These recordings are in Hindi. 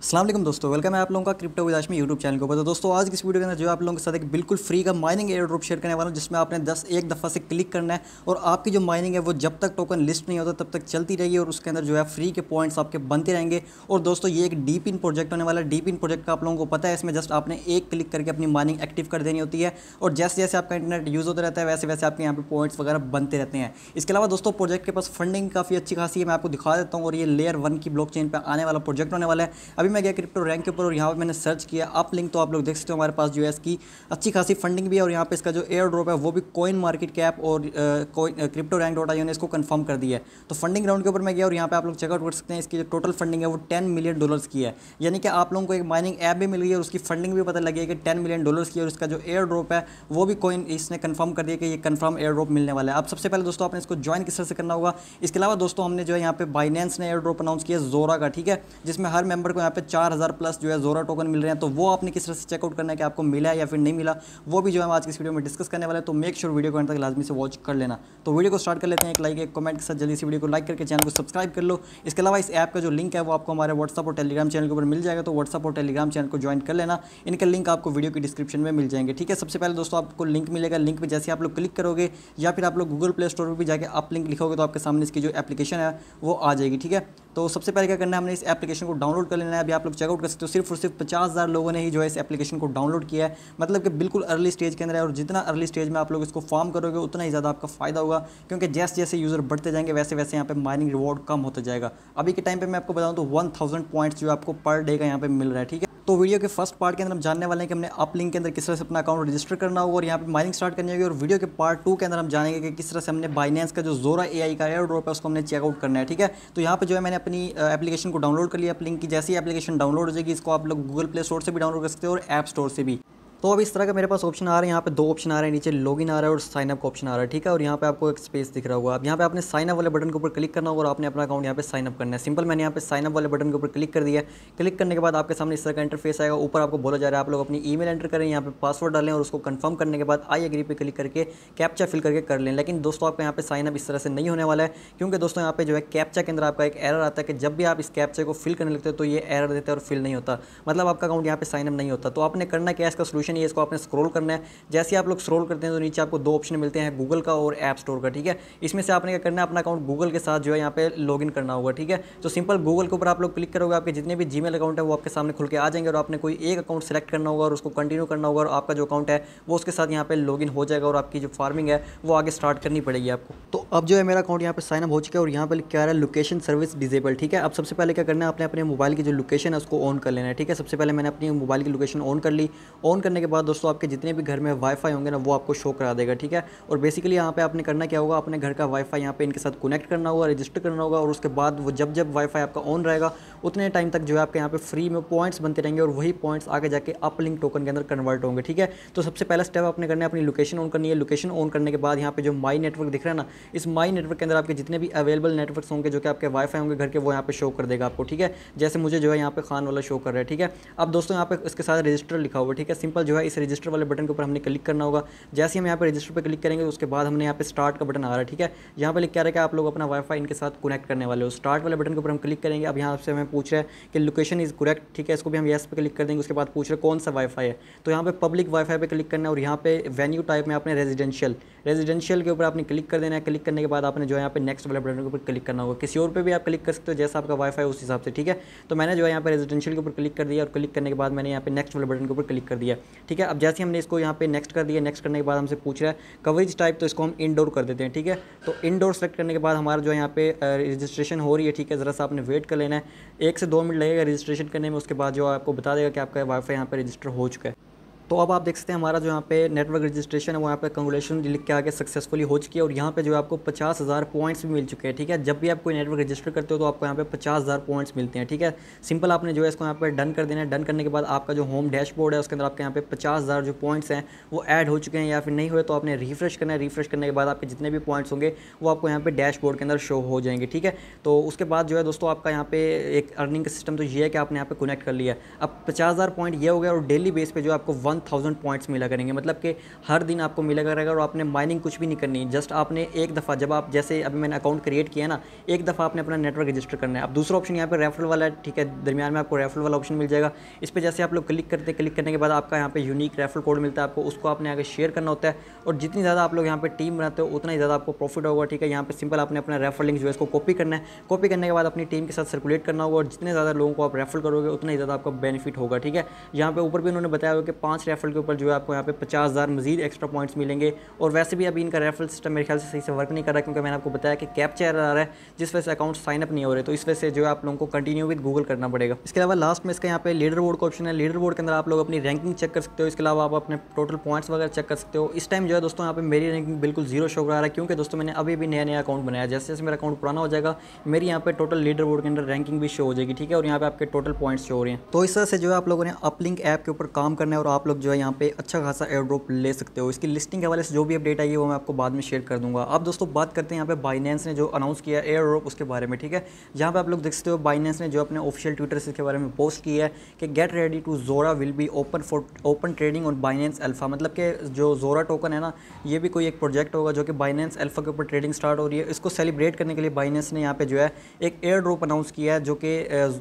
अस्सलाम वालेकुम दोस्तों, वेलकम है आप लोगों का क्रिप्टो विदाश में यूट्यूब चैनल के ऊपर। तो दोस्तों आज की इस वीडियो के अंदर जो आप लोगों के साथ एक बिल्कुल फ्री का माइनिंग एयर ड्रॉप शेयर करने वाला हूं, जिसमें आपने एक दफ़ा से क्लिक करना है और आपकी जो माइनिंग है वो जब तक टोकन लिस्ट नहीं होता तब तक चलती रहेगी और उसके अंदर जो है फ्री के पॉइंट्स आपके बनते रहेंगे। और दोस्तों ये एक डीप इन प्रोजेक्ट होने वाला है। डीप इन प्रोजेक्ट का आप लोगों को पता है, इसमें जस्ट आपने एक क्लिक करके अपनी माइनिंग एक्टिव कर देनी होती है और जैसे जैसे आपका इंटरनेट यूज़ होता रहता है वैसे वैसे आपके यहाँ पे पॉइंट्स वगैरह बनते रहते हैं। इसके अलावा दोस्तों प्रोजेक्ट के पास फंडिंग काफ़ी अच्छी खासी है, मैं आपको दिखा देता हूँ। और ये लेयर 1 की ब्लॉकचेन पे आने वाला प्रोजेक्ट होने वाला है। अभी मैं गया क्रिप्टो रैंक के ऊपर और यहाँ पर मैंने सर्च किया अप लिंक, तो आप लोग देख सकते हो हमारे पास जो है इसकी अच्छी खासी फंडिंग भी है और यहाँ पे इसका जो एयर ड्रॉप है वो भी कॉइन मार्केट कैप और क्रिप्टो रैंक .io ने इसको कंफर्म कर दिया है। तो फंडिंग राउंड के ऊपर मैं गया और यहाँ पे आप लोग चेकआउट कर सकते हैं। इसकी जो टोटल फंडिंग है वो $10 मिलियन की है, यानी कि आप लोगों को एक माइनिंग ऐप भी मिल गई है और उसकी फंडिंग भी पता लगी है कि $10 मिलियन की। और इसका जो एयर ड्रॉप है वो भी कॉइन इसने कंफर्म कर दिया कि ये कंफर्म एयर ड्रॉप मिलने वाला है। अब सबसे पहले दोस्तों आपने इसको ज्वाइन किस तरह से करना होगा। इसके अलावा दोस्तों हमने जो है यहाँ पे बाइनेंस ने एयर ड्रॉप अनाउंस किया जोरा का, ठीक है, जिसमें हर मेंबर को यहाँ पे 4000 प्लस जो है जोरा टोकन मिल रहे हैं। तो वो आपने किस तरह से चेकआउट करना है कि आपको मिला है या फिर नहीं मिला, वो भी जो है हम आज की इस वीडियो में डिस्कस करने वाले हैं। तो मेक श्योर वीडियो को अंत तक लाजमी से वॉच कर लेना। तो वीडियो को स्टार्ट कर लेते हैं एक लाइक एक कमेंट के साथ। जल्दी से वीडियो को लाइक करके चैनल को सब्सक्राइब कर लो। इसके अलावा इस ऐप का जो लिंक है वो आपको हमारे व्हाट्सअप और टेलीग्राम चैनल के ऊपर मिल जाएगा, तो व्हाट्सअप और टेलीग्राम चैनल को ज्वाइन कर लेना। इनका लिंक आपको वीडियो की डिस्क्रिप्शन में मिल जाएंगे, ठीक है। सबसे पहले दोस्तों आपको लिंक मिलेगा, लिंक पर जैसे आप लोग क्लिक करोगे या फिर आप लोग गूगल प्ले स्टोर पर भी जाकर आप लिंक लिखोगे तो आपके सामने इसकी जो एप्लीकेशन है वो आ जाएगी, ठीक है। तो सबसे पहले क्या करना है, हमने इस एप्लीकेशन को डाउनलोड कर लेना है। अभी आप लोग चेकआउट कर सकते हो सिर्फ और सिर्फ 50,000 लोगों ने ही जो है इस एप्लीकेशन को डाउनलोड किया है, मतलब कि बिल्कुल अर्ली स्टेज के अंदर है। और जितना अर्ली स्टेज में आप लोग इसको फॉर्म करोगे उतना ही ज़्यादा आपका फायदा होगा, क्योंकि जैसे जैसे यूज़र बढ़ते जाएंगे वैसे वैसे यहाँ पे माइनिंग रिवॉर्ड कम होता जाएगा। अभी के टाइम पे मैं आपको बताऊँ तो 1000 पॉइंट्स जो आपको पर डे का यहाँ पे मिल रहा है, ठीक है। तो वीडियो के फर्स्ट पार्ट के अंदर हम जानने वाले हैं कि हमने अप लिंक के अंदर किस तरह से अपना अकाउंट रजिस्टर करना होगा और यहाँ पे माइनिंग स्टार्ट करनी होगी। और वीडियो के पार्ट 2 के अंदर हम जानेंगे कि किस तरह से हमने बाइनेंस का जो जोरा एआई का एयर ड्रॉप है उसको हमने चेकआउट करना है, ठीक है। तो यहाँ पे जो है मैंने अपनी एप्लीकेशन को डाउनलोड कर लिया। अप लिंक की जैसी एप्लीकेशन डाउनलोड हो जाएगी, इसको आप लोग गूगल प्ले स्टोर से भी डाउनलोड कर सकते हो और ऐप स्टोर से भी। तो अब इस तरह का मेरे पास ऑप्शन आ रहे हैं, यहाँ पे 2 ऑप्शन आ रहे हैं, नीचे लॉगिन आ रहा है और साइन अप का ऑप्शन आ रहा है, ठीक है। और यहाँ पे आपको एक स्पेस दिख रहा होगा। अब यहाँ पे आपने साइन अप वाले बटन के ऊपर क्लिक करना होगा और आपने अपना अकाउंट यहाँ पे साइन अप करना है। सिंपल, मैंने यहाँ पे साइन अप वाले बटन के ऊपर क्लिक कर दिया है। क्लिक करने के बाद आपके सामने इस तरह का इंटरफेस आएगा। ऊपर आपको बोला जा रहा है आप लोग अपनी ईमेल एंटर करें, यहाँ पे पासवर्ड डालें और उसको कंफर्म करने के बाद आई एग्री पे क्लिक करके कैप्चा फिल करके कर लें। लेकिन दोस्तों आपका यहाँ पे साइन अप इस तरह से नहीं होने वाला है, क्योंकि दोस्तों यहाँ पे जो है कैप्चा के अंदर आपका एक एरर आता है कि जब भी आप इस कैप्चा को फिल करने लगते हो तो ये एरर देता है और फिल नहीं होता, मतलब आपका अकाउंट यहाँ पे साइन अप नहीं होता। तो आपने करना क्या है, इसका सोल्यूशन ये, इसको आपने स्क्रॉल करना है। जैसे आप लोग स्क्रॉल करते हैं तो नीचे आपको 2 ऑप्शन मिलते हैं, गूगल का और ऐप स्टोर का, ठीक है। इसमें से आपने क्या करना है, अपना अकाउंट गूगल के साथ जो है यहाँ पे लॉगिन करना होगा, ठीक है। तो सिंपल गूगल के ऊपर आप लोग क्लिक करोगे, आपके जितने भी जीमेल अकाउंट है वो आपके सामने खुल के आ जाएंगे और आपने कोई एक अकाउंट सेलेक्ट करना होगा और उसको कंटिन्यू करना होगा और आपका जो अकाउंट है वो उसके साथ यहाँ पे लॉगिन हो जाएगा और आपकी जो फार्मिंग है वो आगे स्टार्ट करनी पड़ेगी आपको। तो अब जो है मेरा अकाउंट यहाँ पे साइन अप हो चुका है और यहाँ पे क्या है, लोकेशन सर्विस डिसेबल, ठीक है। अब सबसे पहले क्या करना है, आपने अपने मोबाइल की जो लोकेशन है उसको ऑन कर लेना है, ठीक है। सबसे पहले मैंने अपनी मोबाइल की लोकेशन ऑन कर ली। ऑन करने के बाद दोस्तों आपके जितने भी घर में वाईफाई होंगे ना वो आपको शो करा देगा, ठीक है। और बेसिकली यहाँ पे आपने करना क्या होगा, अपने घर का वाईफाई यहाँ पे इनके साथ कनेक्ट करना होगा, रजिस्टर करना होगा और उसके बाद वो जब जब वाईफाई आपका ऑन रहेगा उतने टाइम तक जो है आपके यहाँ पे फ्री में पॉइंट्स बनते रहेंगे और वही पॉइंट्स आगे जाके अप लिंक टोकन के अंदर कन्वर्ट होंगे, ठीक है। तो सबसे पहला स्टेप आपने करना है, अपनी लोकेशन ऑन करनी है। लोकेशन ऑन करने के बाद यहाँ पे जो माई नेटवर्क दिख रहा है ना, इस माई नेटवर्क के अंदर आपके जितने भी अवेलेबल नेटवर्क्स होंगे जो कि आपके वाईफाई होंगे घर के, वो यहाँ पे शो कर देगा आपको, ठीक है। जैसे मुझे जो है यहाँ पे खान वाला शो कर रहा है, ठीक है। अब दोस्तों यहाँ पे इसके साथ रजिस्टर लिखा हुआ है, ठीक है। सिंपल जो है इस रजिस्टर वाले बटन के ऊपर हमने क्लिक करना होगा। जैसे हम यहाँ पे रजिस्टर पर क्लिक करेंगे उसके बाद हमने यहाँ पे स्टार्ट का बटन आ रहा है, ठीक है। यहाँ पे लिख क्या रहा है कि आप लोग अपना वाईफाई इनके साथ कनेक्ट करने वाले हो। स्टार्ट वाले बटन के ऊपर हम क्लिक करेंगे। अब यहाँ से हमें पूछ रहा है कि लोकेशन इज करेक्ट, ठीक है। इसको भी हम येस पे क्लिक कर देंगे। उसके बाद पूछ रहे कौन सा वाईफाई है, तो यहाँ पे पब्लिक वाईफाई पे क्लिक करना है और यहाँ पे वेन्यू टाइप में आपने रेजिडेंशियल के ऊपर आपने क्लिक कर देना है। क्लिक करने के बाद आपने जो है यहाँ पे नेक्स्ट वाले बटन के ऊपर क्लिक करना होगा। किसी और पे भी आप क्लिक कर सकते हो जैसा आपका वाईफाई उस हिसाब से, ठीक है। तो मैंने जो है यहाँ पे रेजिडेंशियल के ऊपर क्लिक कर दिया और क्लिक करने के बाद मैंने यहाँ पे नेक्स्ट वाले बटन के ऊपर क्लिक कर दिया, ठीक है। अब जैसे हमने इसको यहाँ पे नेक्स्ट कर दिया, नेक्स्ट करने के बाद हमसे पूछ रहा है कवरेज टाइप, तो इसको हम इंडोर कर देते हैं, ठीक है। तो इंडोर सेलेक्ट करने के बाद हमारा जो है यहाँ पे रजिस्ट्रेशन हो रही है, ठीक है। ज़रा सा आपने वेट कर लेना है, 1 से 2 मिनट लगेगा रजिस्ट्रेशन करने में। उसके बाद जो आपको बता देगा कि आपका वाईफाई यहाँ पे रजिस्टर हो चुका है। तो अब आप देख सकते हैं हमारा जो यहाँ पे नेटवर्क रजिस्ट्रेशन है वो यहाँ पे कंग्रेचुलेशन लिख के आगे सक्सेसफुली हो चुकी है और यहाँ पे जो है आपको 50,000 पॉइंट्स भी मिल चुके हैं, ठीक है। जब भी आप कोई नेटवर्क रजिस्टर करते हो तो आपको यहाँ पे 50,000 पॉइंट्स मिलते हैं, ठीक है। सिंपल आपने जो है इसको यहाँ पे डन कर देना है। डन करने के बाद आपका जो होम डैशबोर्ड है उसके अंदर आपके यहाँ पे 50,000 जो पॉइंट्स हैं वो ऐड हो चुके हैं या फिर नहीं हुए तो आपने रिफ्रेश करना है। रिफ्रेश करने के बाद आपके जितने भी पॉइंट्स होंगे वो आपको यहाँ पे डैशबोर्ड के अंदर शो हो जाएंगे, ठीक है। तो उसके बाद जो है दोस्तों आपका यहाँ पे एक अर्निंग का सिस्टम तो ये है कि आपने यहाँ पे कनेक्ट कर लिया। अब 50,000 पॉइंट ये हो गया और डेली बेस पे जो आपको 1000 पॉइंट्स मिला करेंगे, मतलब कि हर दिन आपको मिला करेगा और आपने माइनिंग कुछ भी नहीं करनी। जस्ट आपने एक दफ़ा, जब आप जैसे अभी मैंने अकाउंट क्रिएट किया ना, एक दफ़ा आपने अपना नेटवर्क रजिस्टर करना है। अब दूसरा ऑप्शन यहाँ पे रेफरल वाला है, ठीक है, दरमियान में आपको रेफरल वाला ऑप्शन मिल जाएगा। इस पर जैसे आप लोग क्लिक करने के बाद आपका यहाँ पे यूनिक रेफरल कोड मिलता है आपको, उसको आपने आगे शेयर करना होता है। और जितनी ज़्यादा आप लोग यहाँ पे टीम बनाते हो उतना ही ज़्यादा आपको प्रॉफिट होगा, ठीक है। यहाँ पे सिंपल आपने अपना रेफरल लिंक जो है इसको कॉपी करना है, कॉपी करने के बाद अपनी टीम के साथ सर्कुलेट करना होगा और जितने ज़्यादा लोगों को आप रेफर करोगे उतना ही ज़्यादा आपका बेनिफिट होगा, ठीक है। यहाँ पे ऊपर भी उन्होंने बताया हुआ कि 5 रेफरल के ऊपर जो है आपको यहाँ पे 50,000 मजीद एक्स्ट्रा पॉइंट्स मिलेंगे। और वैसे भी अभी इनका रेफरल सिस्टम मेरे ख्याल से सही से वर्क नहीं कर रहा, क्योंकि मैंने आपको बताया कि कैप्चा एरर आ रहा है, जिस वजह से अकाउंट साइन अप नहीं हो रहे। तो इस वजह से जो है आप लोगों को कंटिन्यू विद गूगल करना पड़ेगा। इसके अलावा लास्ट में इसका यहाँ पे लीडर बोर्ड का ऑप्शन है। लीडर बोर्ड के अंदर आप लोग अपनी रैंकिंग चेक कर सकते हो। इसके अलावा आप अपने टोटल पॉइंट्स वगैरह चेक कर सकते हो। इस टाइम जो है दोस्तों यहाँ पे मेरी रैंकिंग बिल्कुल जीरो शो करा रहा है, क्योंकि दोस्तों मैंने अभी भी नया अकाउंट बनाया। जैसे जैसे मेरा अकाउंट पुराना हो जाएगा मेरी यहाँ पे टोटल लीडर बोर्ड के अंदर रैंकिंग भी शो हो जाएगी, ठीक है। और यहाँ पे आपके टोटल पॉइंट्स शो हो रहे हैं। तो इस तरह से जो है आप लोगों ने अपलिंक ऐप के ऊपर काम करना है और आप लोग जो है यहाँ पे अच्छा खासा एयर ड्रॉप ले सकते हो। इसकी लिस्टिंग के हवाले से जो भी अपडेट आई है वो मैं आपको बाद में शेयर कर दूंगा। अब दोस्तों बात करते हैं यहाँ पे बाइनेंस ने जो अनाउंस किया है एयर ड्रॉप उसके बारे में, ठीक है। यहाँ पे आप लोग देख सकते हो बाइनेंस ने जो अपने ऑफिशियल ट्विटर से इसके बारे में पोस्ट किया है कि गेट रेडी टू जोरा will be open trading on Binance alpha. मतलब कि जो जोरा टोकन है ना, ये भी कोई एक प्रोजेक्ट होगा जो कि बाइनेंस अल्फा के ऊपर ट्रेडिंग स्टार्ट हो रही है। इसको सेलिब्रेट करने के लिए बाइनेंस ने यहाँ पे जो है एक एयर ड्रॉप अनाउंस किया है जो कि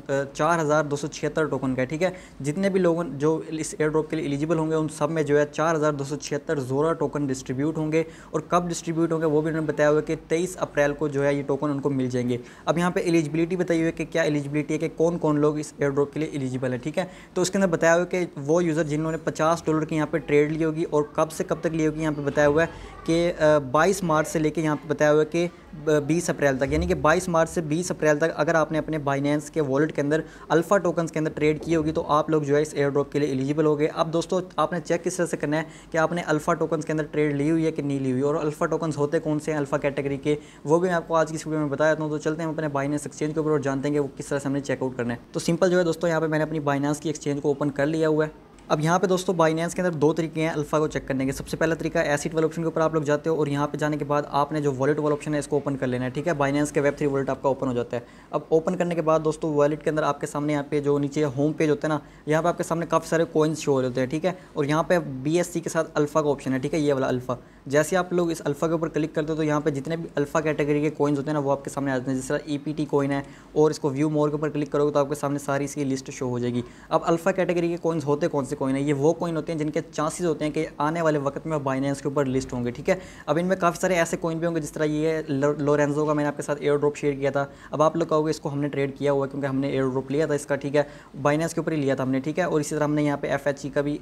4276 टोकन का है, ठीक है। जितने भी लोग जो इस एयर ड्रॉप के लिए एलिजिबल होंगे उन सब में जो है 4276 जोरा टोकन डिस्ट्रीब्यूट होंगे। और कब डिस्ट्रीब्यूट होंगे वो भी उन्होंने बताया हुआ है कि 23 अप्रैल को जो है ये टोकन उनको मिल जाएंगे। अब यहाँ पे एलिजिबिलिटी बताई हुई है कि क्या एलिजिबिलिटी है कि कौन कौन लोग इस एयर ड्रॉप के लिए एलिजिबल है, ठीक है। तो उसके अंदर बताया हुआ है कि वो यूज़र जिन्होंने $50 की यहाँ पे ट्रेड ली होगी और कब से कब तक ली होगी, यहाँ पे बताया हुआ है कि 22 मार्च से लेके यहाँ पे बताया हुआ है कि 20 अप्रैल तक, यानी कि 22 मार्च से 20 अप्रैल तक अगर आपने अपने बाइनेंस के वॉलेट के अंदर अल्फा टोकन्स के अंदर ट्रेड की होगी तो आप लोग जो है इस एयर ड्रॉप के लिए एलिजिबल हो गए। अब दोस्तों आपने चेक किस तरह से करना है कि आपने अल्फा टोकन्स के अंदर ट्रेड ली हुई है कि नहीं ली हुई, और अल्फा टोकन्स होते कौन से हैं अल्फा कैटेगरी के, वो भी मैं आपको आज की इस वीडियो में बताया था। तो चलते हैं अपने बाइनेंस एक्सचेंज के ऊपर और जानते हैं कि वो किस तरह से हमने चेकआउट करना है। तो सिंपल जो है दोस्तों यहाँ पे मैंने अपनी बाइनेंस की एक्सचेंज को ओपन कर लिया हुआ है। अब यहाँ पे दोस्तों बाइनेंस के अंदर दो तरीके हैं अल्फा को चेक करने के। सबसे पहला तरीका एसिड वाले ऑप्शन के ऊपर आप लोग जाते हो और यहाँ पे जाने के बाद आपने जो वॉलेट वाला ऑप्शन है इसको ओपन कर लेना है, ठीक है। बाइनेंस के वेब3 वॉलेट आपका ओपन हो जाता है। अब ओपन करने के बाद दोस्तों वॉलेट के अंदर आपके सामने यहाँ पे जो नीचे होम पेज होता है ना, यहाँ पे आपके सामने काफ़ी सारे कॉइन्स शो होते हैं, ठीक है। और यहाँ पे BSC के साथ अल्फा का ऑप्शन है, ठीक है, ये वाला अल्फा। जैसे आप लोग इस अल्फा के ऊपर क्लिक करते हो तो यहाँ पे जितने भी अल्फा कैटेगरी के कॉइन्स होते हैं ना वो आपके सामने आ जाते हैं। जिस तरह EPT कॉइन है और इसको व्यू मोर के ऊपर क्लिक करोगे तो आपके सामने सारी इसकी लिस्ट शो हो जाएगी। अब अल्फा कैटेगरी के कॉइन्स होते कौन से कॉइन है, ये वो कॉइन होते हैं जिनके चांसेस होते हैं कि आने वाले वक्त में बाइनेंस के ऊपर लिस्ट होंगे, ठीक है। अब इनमें काफ़ी सारे ऐसे कॉइन भी होंगे, जिस तरह ये लोरेंजो का मैंने आपके साथ एयर ड्रॉप शेयर किया था। अब आप लोग कहोगे इसको हमने ट्रेड किया हुआ क्योंकि हमने एयर ड्रॉप लिया था इसका, ठीक है, बाइनेंस के ऊपर ही लिया था हमने, ठीक है। और इसी तरह हमने यहाँ पे FHE का भी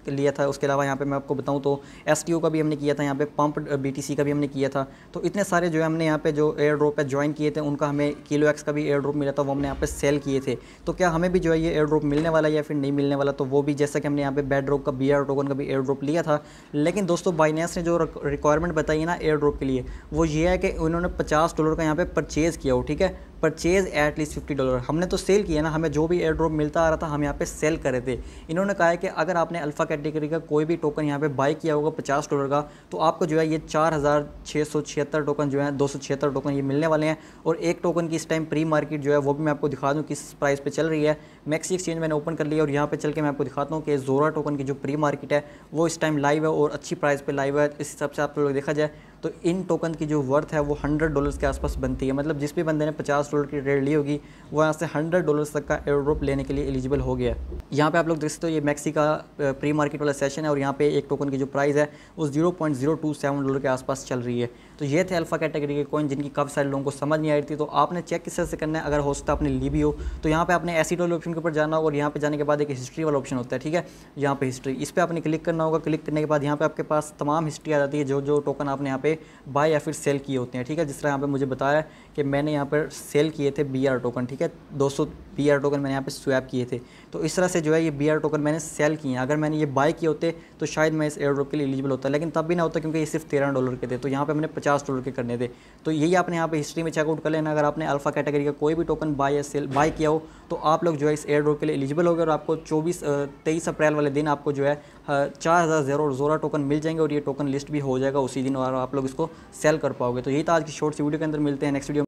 लिया था। उसके अलावा यहाँ पे मैं आपको बताऊँ तो STO का भी हमने किया था, यहाँ पे पंप BTC का भी हमने किया था। तो इतने सारे जो है हमने यहाँ पे जो एयर ड्रॉप है ज्वाइन किए थे उनका हमें KiloX का भी एयर ड्रॉप मिला था, वो हमने यहाँ पे सेल किए थे। तो क्या हमें भी जो है ये एयर ड्रॉप मिलने वाला है या फिर नहीं मिलने वाला, तो वो भी जैसा कि हमने यहाँ पे बेडरॉक का BR टोकन का भी एयर ड्रॉप लिया था। लेकिन दोस्तों बाइनेंस ने जो रिक्वायरमेंट बताई है ना एयर ड्रॉप के लिए, वो ये है कि उन्होंने $50 का यहाँ पे परचेज़ किया हो, ठीक है। Purchase at least $50। हमने तो सेल किया ना, हमें जो भी एयर ड्रॉप मिलता आ रहा था हम यहाँ पे सेल कर रहे थे। इन्होंने कहा है कि अगर आपने अल्फा कैटेगरी का कोई भी टोकन यहाँ पे बाय किया होगा $50 का, तो आपको जो है ये 4676 टोकन जो है 276 टोकन ये मिलने वाले हैं। और एक टोकन की इस टाइम प्री मार्केट जो है वो भी मैं आपको दिखा दूँ किस प्राइस पे चल रही है। मैक्सी एक्सचेंज मैंने ओपन कर लिया और यहाँ पे चल के मैं आपको दिखाता हूँ कि जोरा टोकन की जो प्री मार्केट है वो इस टाइम लाइव है और अच्छी प्राइस पे लाइव है। इस हिसाब से आप लोग देखा जाए तो इन टोकन की जो वर्थ है वो $100 के आसपास बनती है। मतलब जिस भी बंदे ने $50 की ट्रेड ली होगी वो यहाँ से $100 तक का एयर ड्रॉप लेने के लिए एलिजिबल हो गया है। यहाँ पे आप लोग देख सकते हो ये मैक्सी का प्री मार्केट वाला सेशन है और यहाँ पे एक टोकन की जो प्राइस है वो $0.027 के आसपास चल रही है। तो ये थे अल्फा कैटेगरी के कॉइन जिनकी काफ़ी सारे लोगों को समझ नहीं आ रही थी। तो आपने चेक किस तरह से करना है, अगर हो सकता आपने ली भी हो तो यहाँ पे आपने एसिड वाले ऑप्शन के ऊपर जाना होगा और यहाँ पे जाने के बाद एक हिस्ट्री वाला ऑप्शन होता है, ठीक है। यहाँ पे हिस्ट्री, इस पर आपने क्लिक करना होगा। क्लिक करने के बाद यहाँ पे आपके पास तमाम हिस्ट्री आ जाती है जो टोकन आपने यहाँ पे बाय या फिर सेल किए होते हैं, ठीक है। जिस तरह यहाँ पे मुझे बताया कि मैंने यहाँ पर सेल किए थे BR टोकन, ठीक है, 200 BR टोकन मैंने यहाँ पे स्वैप किए थे। तो इस तरह से जो है ये BR टोकन मैंने सेल किए हैं। अगर मैंने ये बाय किए होते तो शायद मैं इस एयर ड्रॉप के लिए एलिजिबल होता, लेकिन तब भी ना होता क्योंकि ये सिर्फ $13 के थे। तो यहाँ पे मैंने $50 के करने थे। तो यही आपने यहाँ पे हिस्ट्री में चेकआउट कर लेना। अगर आपने अल्फा कैटेगरी का कोई भी टोकन बाय या सेल बाय किया हो तो आप लोग जो है इस एयर ड्रॉप के लिए एलिजिबल हो गए और आपको 23 अप्रैल वाले दिन आपको जो है 4000 जोरा टोकन मिल जाएंगे और ये टोकन लिस्ट भी हो जाएगा उसी दिन और आप लोग इसको सेल कर पाओगे। तो यही था आज की शॉर्ट सी वीडियो के अंदर। मिलते हैं नेक्स्ट वीडियो।